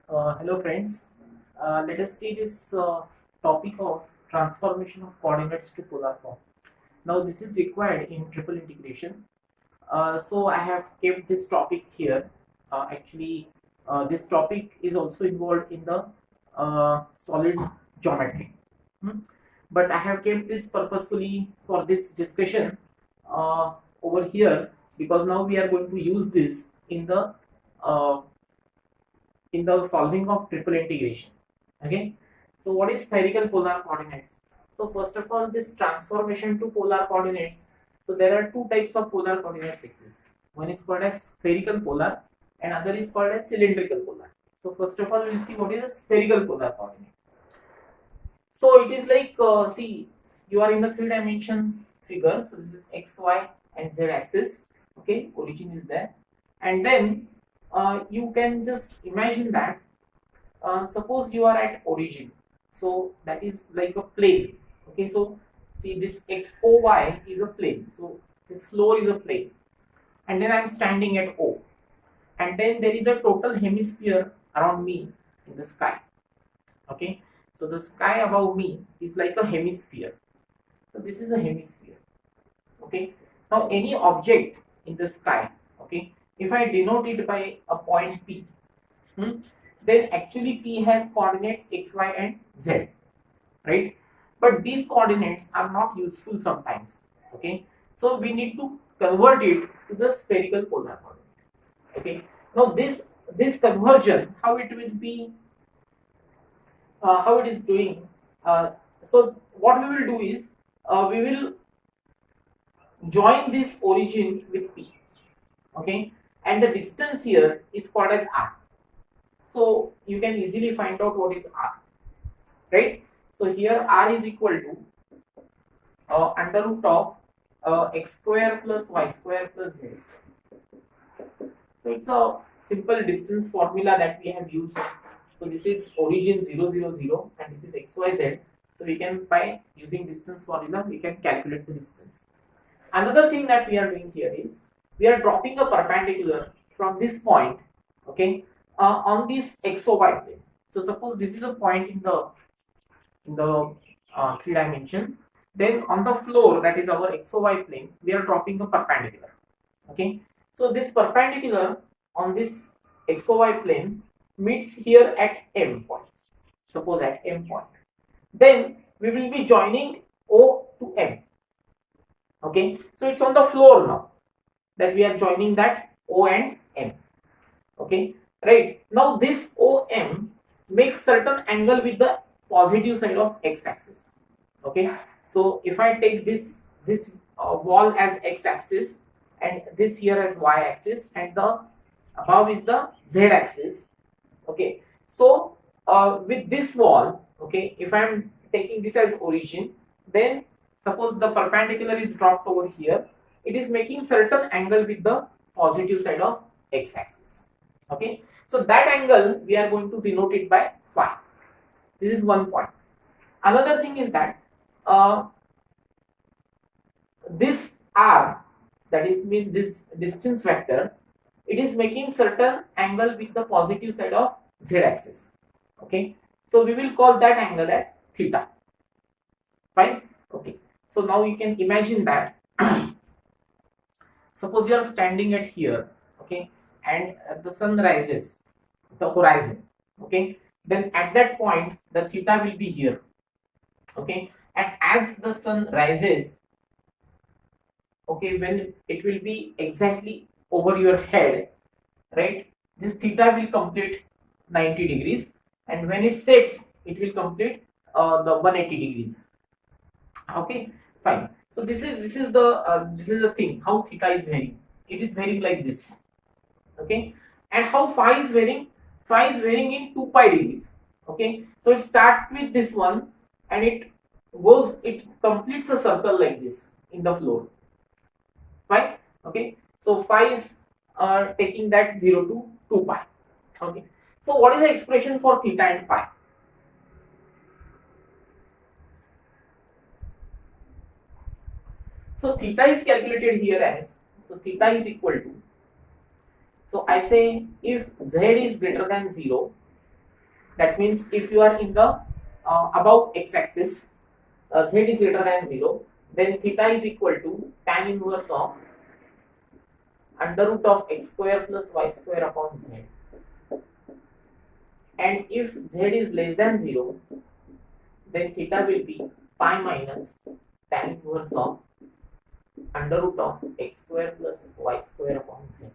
Hello friends, let us see this topic of transformation of coordinates to polar form. Now this is required in triple integration. So I have kept this topic here. This topic is also involved in the solid geometry. Hmm. But I have kept this purposefully for this discussion over here because now we are going to use this uh, in the solving of triple integration. Okay, so what is spherical polar coordinates? So first of all, this transformation to polar coordinates. So there are two types of polar coordinates exist. One is called as spherical polar and other is called as cylindrical polar. So first of all, we'll see what is a spherical polar coordinate. So it is like, see, you are in a three-dimension figure. So this is x, y, and z axis. Okay, origin is there, and then you can just imagine that. Suppose you are at origin, so that is like a plane. Okay, so see this XOY is a plane. So this floor is a plane, and then I'm standing at O, and then there is a total hemisphere around me in the sky. Okay, so the sky above me is like a hemisphere. So this is a hemisphere. Okay, now any object in the sky. Okay, if I denote it by a point P, hmm, then actually P has coordinates x, y, and z, right? But these coordinates are not useful sometimes. Okay, so we need to convert it to the spherical polar coordinate. Okay, now this conversion, how it will be, how it is doing. So what we will do is we will join this origin with P. Okay, and the distance here is called as R. So you can easily find out what is R, right? So here R is equal to under root of x square plus y square plus z square. So it's a simple distance formula that we have used. So this is origin 0, 0, 0 and this is x, y, z. So we can, by using distance formula, we can calculate the distance. Another thing that we are doing here is we are dropping a perpendicular from this point, okay, on this XOY plane. So suppose this is a point in the three dimension. Then on the floor, that is our XOY plane, we are dropping a perpendicular. Okay, so this perpendicular on this XOY plane meets here at M points. Suppose at M point. Then we will be joining O to M. Okay, so it's on the floor now that we are joining that O and M. Okay, right, now this OM makes certain angle with the positive side of x-axis. Okay, so if I take this wall as x-axis and this here as y-axis and the above is the z-axis. Okay, so with this wall, okay, if I'm taking this as origin, then suppose the perpendicular is dropped over here, it is making certain angle with the positive side of x-axis. Okay, so that angle we are going to denote it by phi. This is one point. Another thing is that this r, that is means this distance vector, it is making certain angle with the positive side of z-axis. Okay, so we will call that angle as theta. Fine. Okay, so now you can imagine that suppose you are standing at here, okay, and the sun rises the horizon. Okay, then at that point the theta will be here. Okay, and as the sun rises, okay, when it will be exactly over your head, right, this theta will complete 90 degrees, and when it sets it will complete the 180 degrees. Okay, fine. So this is the thing how theta is varying. It is varying like this. Okay, and how phi is varying? Phi is varying in 2 pi degrees. Okay, so it starts with this one and it completes a circle like this in the floor. Fine. Okay, so phi is taking that 0 to 2 pi. Okay, so what is the expression for theta and pi? So theta is calculated here as, so theta is equal to, so I say if z is greater than 0, That means if you are in the above x-axis, z is greater than 0, then theta is equal to tan inverse of under root of x square plus y square upon z. And if z is less than 0, then theta will be pi minus tan inverse of under root of x square plus y square upon z.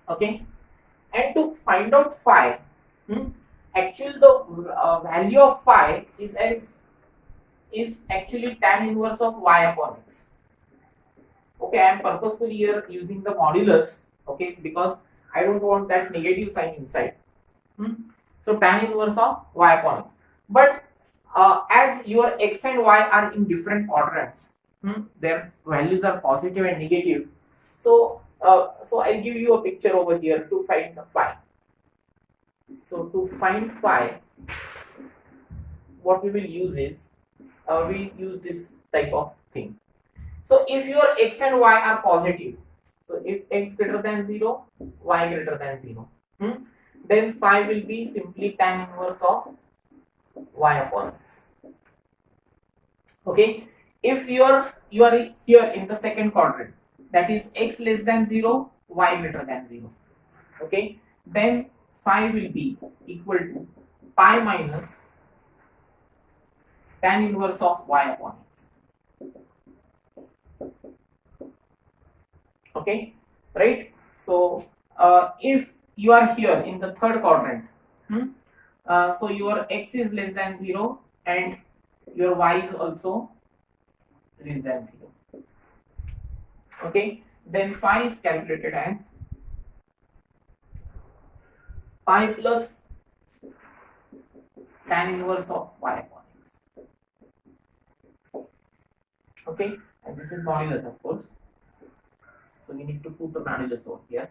Okay, and to find out phi, actually the value of phi is actually tan inverse of y upon x. Okay, I am purposefully here using the modulus, okay, because I don't want that negative sign inside. So tan inverse of y upon x. But as your x and y are in different quadrants, their values are positive and negative. So I'll give you a picture over here to find phi. So to find phi, what we will use is we use this type of thing. So if your x and y are positive, so if x greater than 0, y greater than 0, then phi will be simply tan inverse of y upon x. Okay, if you are here in the second quadrant, that is x less than 0, y greater than 0, okay, then phi will be equal to pi minus tan inverse of y upon x. Okay, right? So if you are here in the third quadrant, so your x is less than 0 and your y is also less than 0. Okay, then phi is calculated as pi plus tan inverse of y upon x. Okay, and this is modulus, of course. So we need to put the modulus over here.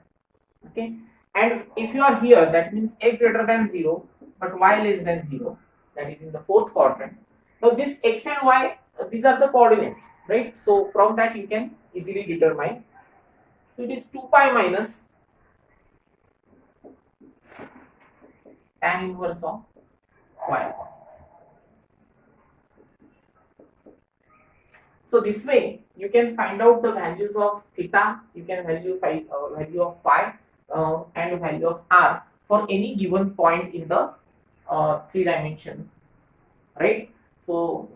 Okay, and if you are here, that means x greater than 0 but y less than 0, that is in the fourth quadrant. Now this x and y, these are the coordinates, right? So from that you can easily determine. So it is 2 pi minus tan inverse of y upon x. So this way you can find out the values of theta, you can value of phi and value of r for any given point in the 3 dimension, right? So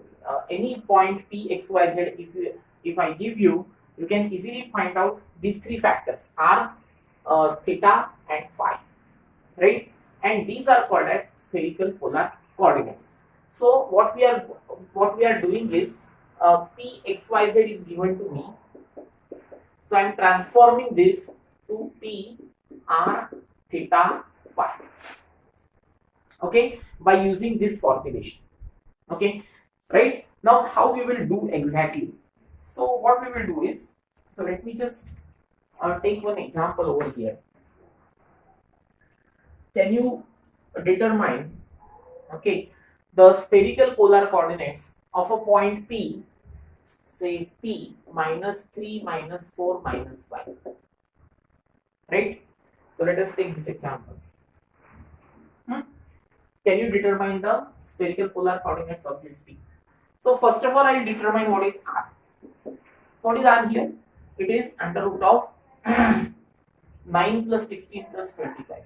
any point p, x, y, z, if I give you, you can easily find out these 3 factors r, theta and phi, right? And these are called as spherical polar coordinates. So what we are doing is p, x, y, z is given to me. So I am transforming this to p, r, theta, phi. Okay, by using this formulation. Okay, right? Now how we will do exactly? So what we will do is, so let me just take one example over here. Can you determine, okay, the spherical polar coordinates of a point P, say P minus 3 minus 4 minus 5, right? So let us take this example. Can you determine the spherical polar coordinates of this P? So first of all, I will determine what is R. So what is R here? It is under root of 9 plus 16 plus 25.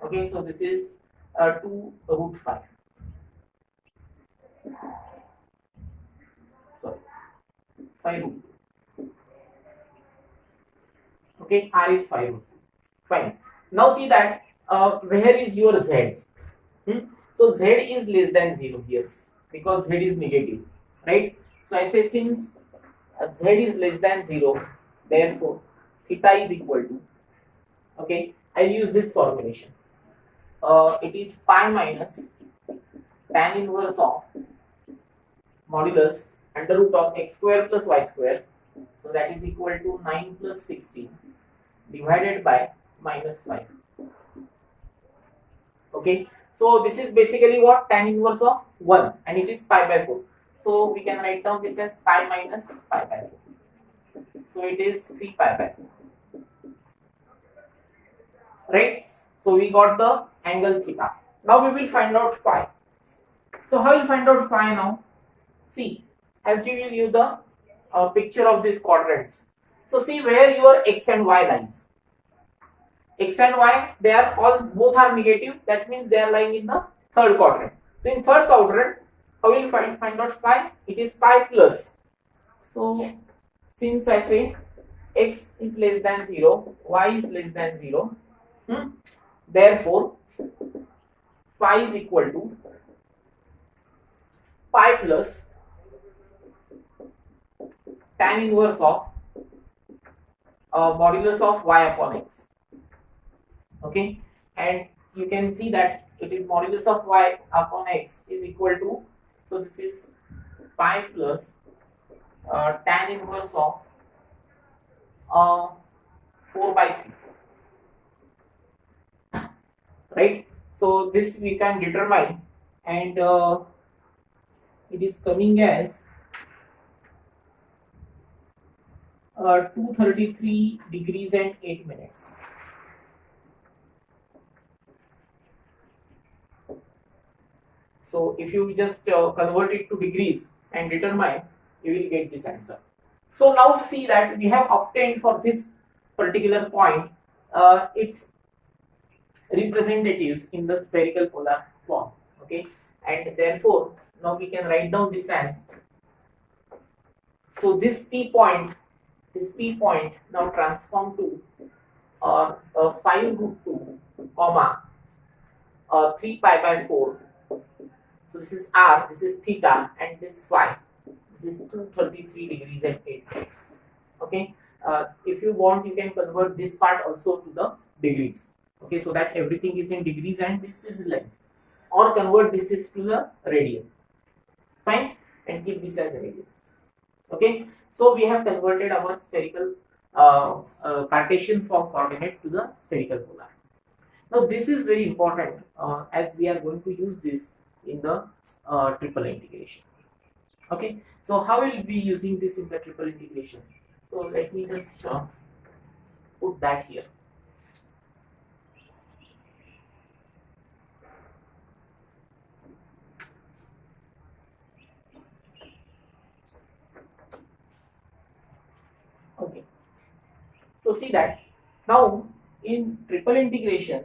Okay, so this is 2 root 5. Sorry, 5 root 2. Okay, R is 5 root 2. Fine. Now see that where is your Z? So Z is less than 0 here because Z is negative, right? So I say since Z is less than 0, therefore theta is equal to, okay, I'll use this formulation. It is pi minus tan inverse of modulus under root of x square plus y square. So that is equal to 9 plus 16 divided by minus 5. Okay, so this is basically what? Tan inverse of 1 and it is pi by 4. So we can write down this as pi minus pi by 4. So it is 3 pi by 4. right? So we got the angle theta. Now we will find out phi. So how will find out phi now? See, I've given you the picture of these quadrants. So see where your x and y lines. X and y, they are all both are negative. That means they are lying in the third quadrant. So in third quadrant, how will you find out phi? It is phi plus. So since I say x is less than 0, y is less than 0, therefore phi is equal to pi plus tan inverse of modulus of y upon x. Okay, and you can see that it is modulus of y upon x is equal to, so this is pi plus tan inverse of 4 by 3, right? So this we can determine, and it is coming as 233 degrees and 8 minutes. So if you just convert it to degrees and determine, you will get this answer. So now we see that we have obtained for this particular point its representatives in the spherical polar form. Okay, and therefore now we can write down this as, so this P point now transform to 5 root 2 comma 3 pi by 4. So this is r, this is theta, and this phi. This is 233 degrees and 8 minutes. Okay, if you want, you can convert this part also to the degrees. Okay, so that everything is in degrees and this is length, or convert this is to the radian. Fine, and keep this as radians. Okay, so we have converted our spherical Cartesian form coordinate to the spherical polar. Now this is very important as we are going to use this in the triple integration. Okay, so how will we be using this in the triple integration? So let me just put that here. Okay, so see that now in triple integration,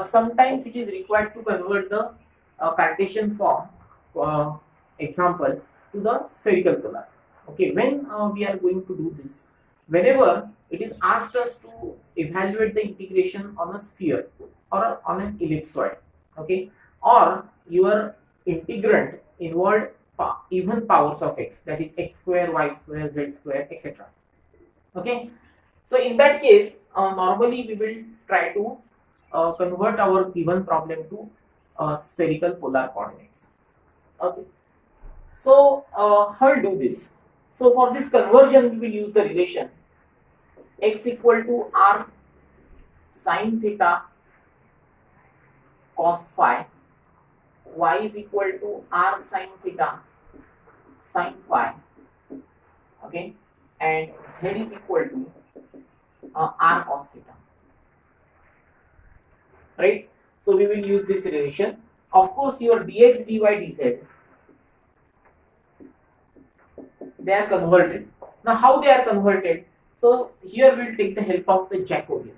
sometimes it is required to convert the Cartesian form example to the spherical polar. Okay, when we are going to do this, whenever it is asked us to evaluate the integration on a sphere or on an ellipsoid, okay, or your integrand involved even powers of x, that is x square, y square, z square, etc. Okay, so in that case, normally we will try to convert our given problem to spherical polar coordinates. Okay, so how to do this? So for this conversion, we will use the relation x equal to r sine theta cos phi, y is equal to r sine theta sine phi, okay, and z is equal to r cos theta, right? So we will use this relation. Of course, your dx, dy, dz, they are converted. Now how they are converted? So here we will take the help of the Jacobian.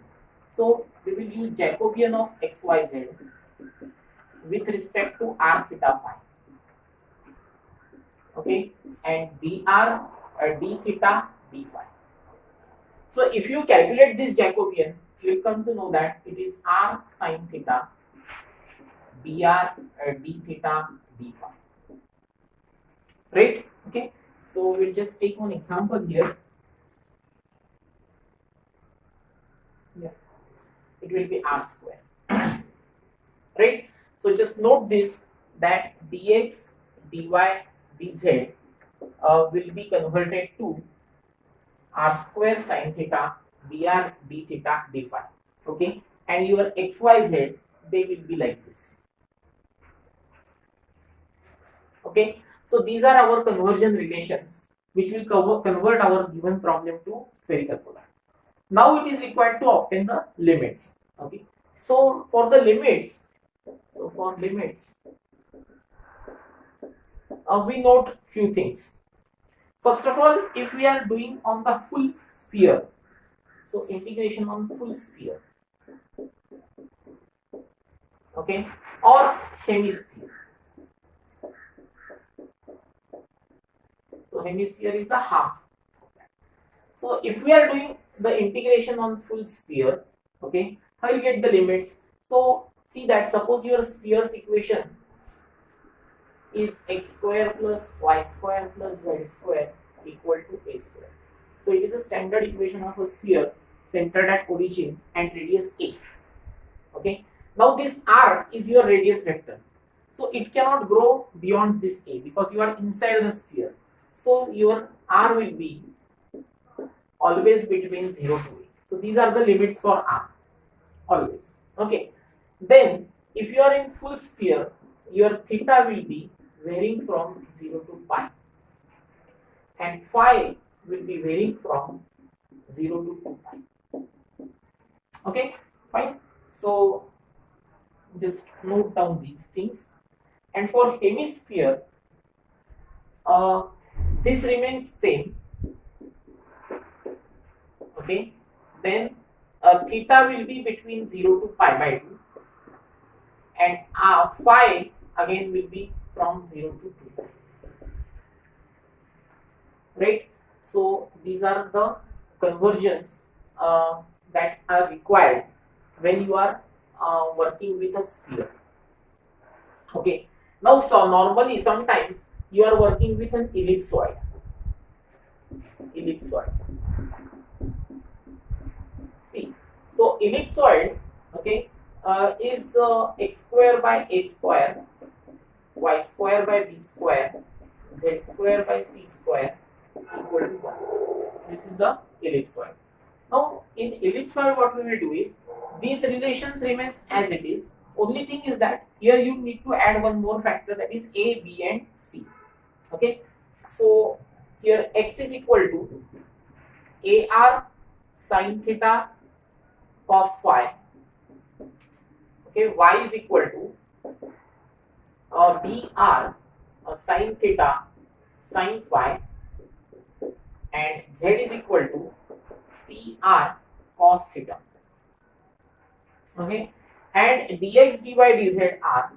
So we will use Jacobian of xyz with respect to r theta phi, okay, and dr d theta d phi. So if you calculate this Jacobian, you will come to know that it is r sine theta dr d theta d phi, right? Okay, so we'll just take one example here. Yeah, it will be r square, right? So just note this, that dx, dy, dz will be converted to r square sine theta dr d theta d phi, okay, and your xyz, they will be like this. Okay, so these are our conversion relations which will convert our given problem to spherical polar. Now it is required to obtain the limits. Okay, so for the limits, we note few things. First of all, if we are doing on the full sphere, so integration on full sphere, okay, or hemisphere. So hemisphere is the half. So if we are doing the integration on full sphere, okay, how you get the limits? So see that suppose your sphere's equation is x square plus y square plus z square equal to a square. So it is a standard equation of a sphere centered at origin and radius a. Okay. Now this r is your radius vector. So it cannot grow beyond this a because you are inside the sphere. So your r will be always between 0 to a. So these are the limits for r. Always. Okay. Then if you are in full sphere, your theta will be varying from 0 to pi. And phi will be varying from 0 to 2 pi. Okay, fine. So just note down these things. And for hemisphere, this remains same. Okay, then theta will be between 0 to pi by 2, and phi again will be from 0 to 2. Right? So these are the conversions that are required when you are working with a sphere. Okay. Now, so normally sometimes you are working with an ellipsoid. See, so ellipsoid, okay, is x square by a square, y square by b square, z square by c square equal to 1. This is the ellipsoid. Now, in ellipsoid, what we will do is these relations remains as it is. Only thing is that here you need to add one more factor, that is a, b, and c. Okay. So here x is equal to ar sin theta cos phi. Okay. Y is equal to br sin theta sin phi, and z is equal to cr cos theta. Okay, and dx dy dz are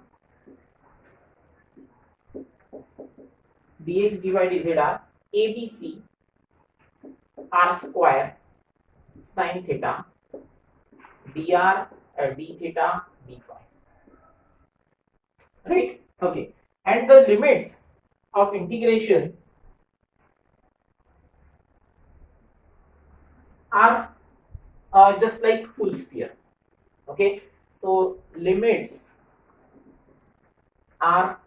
abc r square sin theta dr d theta d phi. Right? Okay, and the limits of integration are just like full sphere. Okay, so limits are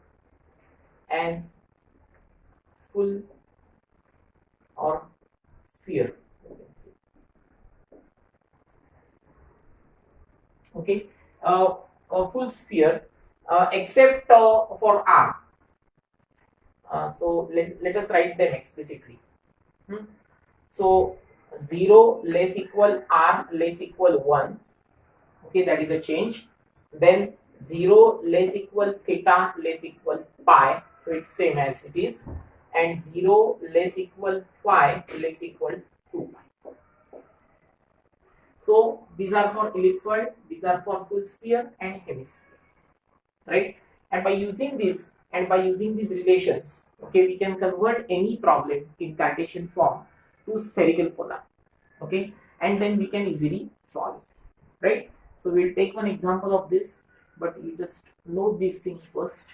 as full or sphere. Okay, full sphere except for r. So let us write them explicitly. So 0 less equal r less equal 1. Okay, that is a change. Then 0 less equal theta less equal pi, so it's same as it is, and 0 less equal phi less equal 2 pi. So these are for ellipsoid, these are for full sphere and hemisphere, right? And by using this and by using these relations, okay, we can convert any problem in Cartesian form to spherical polar. Okay, and then we can easily solve it, right? So we'll take one example of this, but you just note these things first.